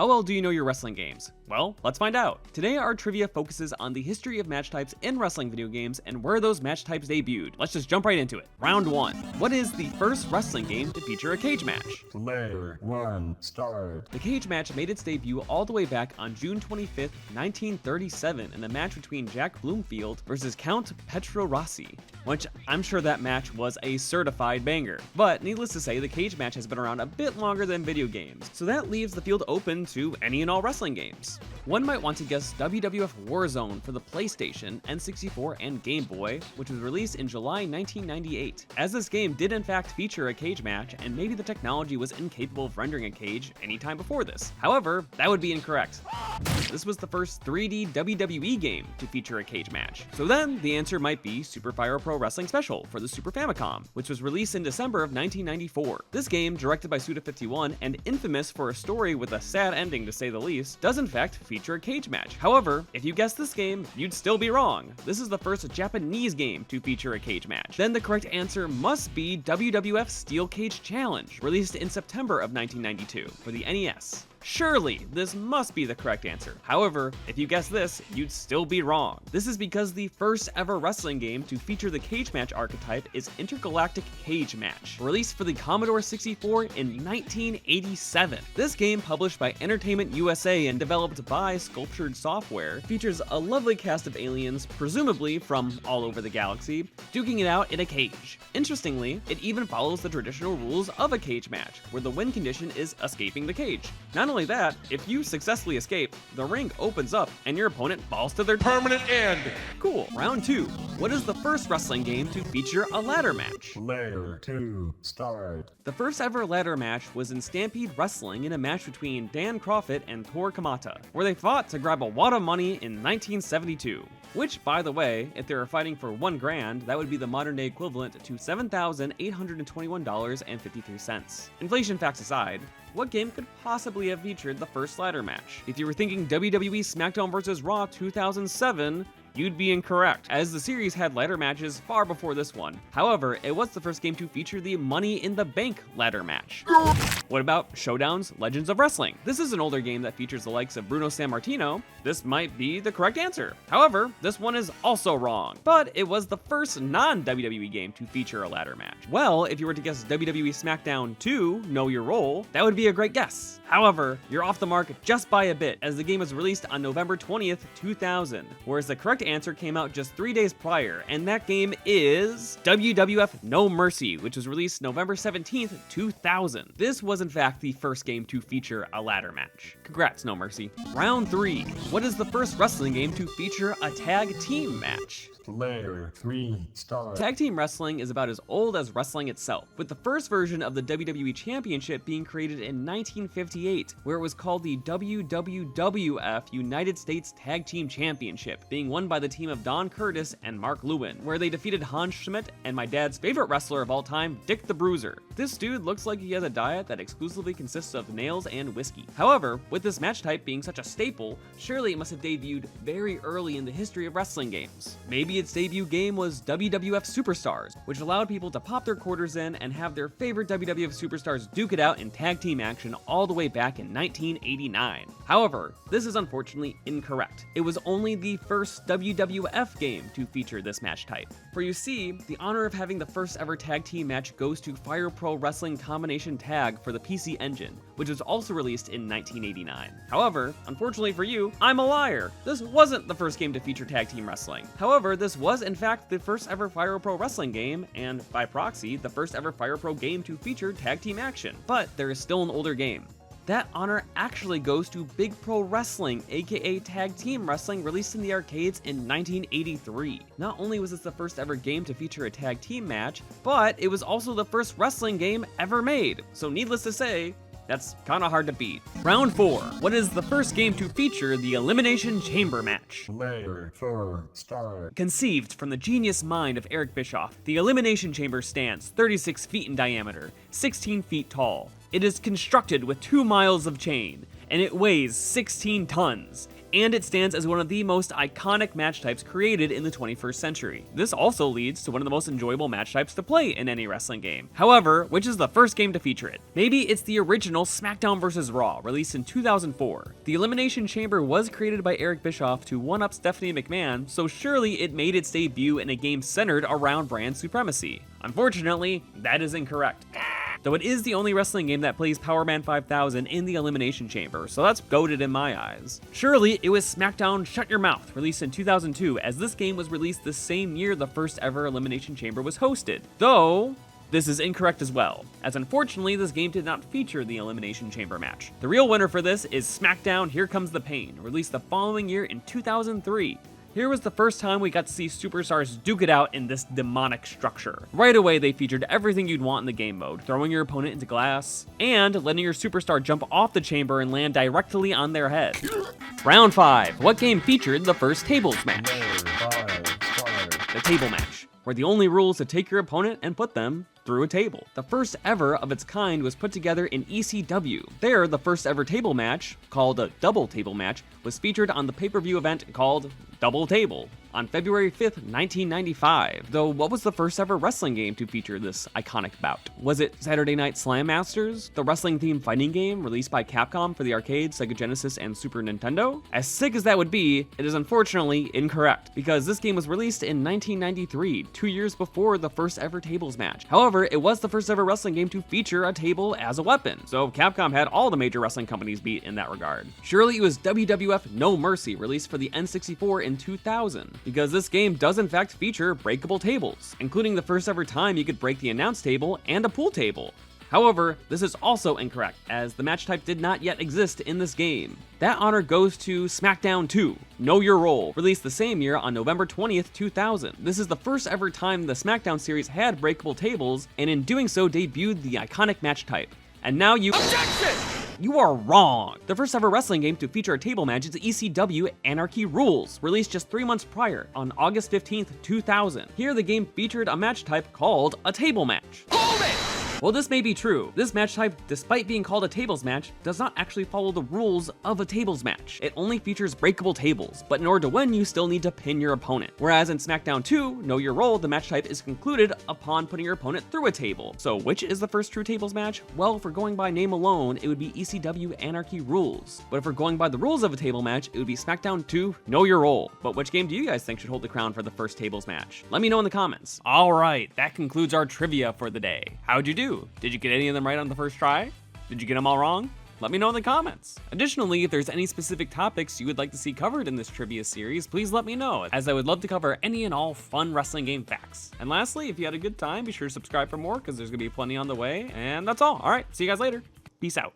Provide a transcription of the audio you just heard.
How well do you know your wrestling games? Well, let's find out. Today our trivia focuses on the history of match types in wrestling video games and where those match types debuted. Let's just jump right into it. Round 1. What is the first wrestling game to feature a cage match? Player 1, start. The cage match made its debut all the way back on June 25th, 1937 in a match between Jack Bloomfield versus Count Petro Rossi, which I'm sure that match was a certified banger. But needless to say, the cage match has been around a bit longer than video games, so that leaves the field open to any and all wrestling games. One might want to guess WWF Warzone for the PlayStation, N64, and Game Boy, which was released in July 1998. As this game did in fact feature a cage match, and maybe the technology was incapable of rendering a cage any time before this. However, that would be incorrect. This was the first 3D WWE game to feature a cage match. So then, the answer might be Super Fire Pro Wrestling Special for the Super Famicom, which was released in December of 1994. This game, directed by Suda51 and infamous for a story with a sad ending to say the least, does in fact feature a cage match. However, if you guessed this game, you'd still be wrong. This is the first Japanese game to feature a cage match. Then the correct answer must be WWF Steel Cage Challenge, released in September of 1992 for the NES. Surely, this must be the correct answer. However, if you guessed this, you'd still be wrong. This is because the first ever wrestling game to feature the cage match archetype is Intergalactic Cage Match, released for the Commodore 64 in 1987. This game, published by Entertainment USA and developed by Sculptured Software, features a lovely cast of aliens, presumably from all over the galaxy, duking it out in a cage. Interestingly, it even follows the traditional rules of a cage match, where the win condition is escaping the cage. Not only that, if you successfully escape, the ring opens up and your opponent falls to their Permanent end. Cool. Round 2. What is the first wrestling game to feature a ladder match? Player 2, start. The first ever ladder match was in Stampede Wrestling in a match between Dan Crawford and Tor Kamata, where they fought to grab a wad of money in 1972. Which, by the way, if they were fighting for $1,000, that would be the modern day equivalent to $7,821.53. Inflation facts aside, what game could possibly have featured the first ladder match? If you were thinking WWE SmackDown vs. Raw 2007, you'd be incorrect, as the series had ladder matches far before this one. However, it was the first game to feature the Money in the Bank ladder match. What about Showdown's Legends of Wrestling? This is an older game that features the likes of Bruno Sammartino. This might be the correct answer. However, this one is also wrong, but it was the first non-WWE game to feature a ladder match. Well, if you were to guess WWE SmackDown 2, Know Your Role, that would be a great guess. However, you're off the mark just by a bit, as the game was released on November 20th, 2000, whereas the correct answer came out just 3 days prior, and that game is WWF No Mercy, which was released November 17th, 2000. This was in fact the first game to feature a ladder match. Congrats, No Mercy. Round 3. What is the first wrestling game to feature a tag team match? Player 3, start. Tag team wrestling is about as old as wrestling itself, with the first version of the WWE Championship being created in 1958, where it was called the WWWF United States Tag Team Championship, being won by the team of Don Curtis and Mark Lewin, where they defeated Hans Schmidt and my dad's favorite wrestler of all time, Dick the Bruiser. This dude looks like he has a diet that exclusively consists of nails and whiskey. However, with this match type being such a staple, surely it must have debuted very early in the history of wrestling games. Maybe its debut game was WWF Superstars, which allowed people to pop their quarters in and have their favorite WWF Superstars duke it out in tag team action all the way back in 1989. However, this is unfortunately incorrect. It was only the first WWF game to feature this match type. For you see, the honor of having the first ever tag team match goes to Fire Pro Wrestling Combination Tag for the PC Engine, which was also released in 1989. However, unfortunately for you, I'm a liar. This wasn't the first game to feature tag team wrestling. However, this was in fact the first ever Fire Pro Wrestling game, and by proxy, the first ever Fire Pro game to feature tag team action. But there is still an older game. That honor actually goes to Big Pro Wrestling, aka Tag Team Wrestling, released in the arcades in 1983. Not only was this the first ever game to feature a tag team match, but it was also the first wrestling game ever made. So needless to say, that's kinda hard to beat. Round 4. What is the first game to feature the Elimination Chamber match? Player 4, start. Conceived from the genius mind of Eric Bischoff, the Elimination Chamber stands 36 feet in diameter, 16 feet tall. It is constructed with 2 miles of chain, and it weighs 16 tons. and it stands as one of the most iconic match types created in the 21st century. This also leads to one of the most enjoyable match types to play in any wrestling game. However, which is the first game to feature it? Maybe it's the original SmackDown vs. Raw, released in 2004. The Elimination Chamber was created by Eric Bischoff to one-up Stephanie McMahon, so surely it made its debut in a game centered around brand supremacy. Unfortunately, that is incorrect. Though it is the only wrestling game that plays Power Man 5000 in the Elimination Chamber, so that's goated in my eyes. Surely it was SmackDown Shut Your Mouth, released in 2002, as this game was released the same year the first ever Elimination Chamber was hosted. Though, this is incorrect as well, as unfortunately this game did not feature the Elimination Chamber match. The real winner for this is SmackDown Here Comes the Pain, released the following year in 2003. Here was the first time we got to see superstars duke it out in this demonic structure. Right away, they featured everything you'd want in the game mode, throwing your opponent into glass, and letting your superstar jump off the chamber and land directly on their head. Round 5. What game featured the first tables match? The table match, where the only rule is to take your opponent and put them through a table. The first ever of its kind was put together in ECW. There, the first ever table match, called a double table match, was featured on the pay-per-view event called Double Table on February 5th, 1995. Though, what was the first ever wrestling game to feature this iconic bout? Was it Saturday Night Slam Masters, the wrestling-themed fighting game released by Capcom for the arcade, Sega Genesis, and Super Nintendo? As sick as that would be, it is unfortunately incorrect, because this game was released in 1993, 2 years before the first ever tables match. However, it was the first ever wrestling game to feature a table as a weapon, so Capcom had all the major wrestling companies beat in that regard. Surely it was WWF No Mercy, released for the N64 in 2000. Because this game does in fact feature breakable tables, including the first ever time you could break the announce table and a pool table. However, this is also incorrect, as the match type did not yet exist in this game. That honor goes to SmackDown 2, Know Your Role, released the same year on November 20th, 2000. This is the first ever time the SmackDown series had breakable tables, and in doing so debuted the iconic match type. And now you— Objection! You are wrong! The first ever wrestling game to feature a table match is ECW Anarchy Rules, released just 3 months prior, on August 15th, 2000. Here the game featured a match type called a table match. Hold it! While this may be true, this match type, despite being called a tables match, does not actually follow the rules of a tables match. It only features breakable tables, but in order to win, you still need to pin your opponent. Whereas in SmackDown 2, Know Your Role, the match type is concluded upon putting your opponent through a table. So which is the first true tables match? Well, if we're going by name alone, it would be ECW Anarchy Rules. But if we're going by the rules of a table match, it would be SmackDown 2, Know Your Role. But which game do you guys think should hold the crown for the first tables match? Let me know in the comments. Alright, that concludes our trivia for the day. How'd you do? Did you get any of them right on the first try? Did you get them all wrong? Let me know in the comments. Additionally, if there's any specific topics you would like to see covered in this trivia series, please let me know, as I would love to cover any and all fun wrestling game facts. And lastly, if you had a good time, be sure to subscribe for more, because there's gonna be plenty on the way. And that's all. Alright, see you guys later. Peace out.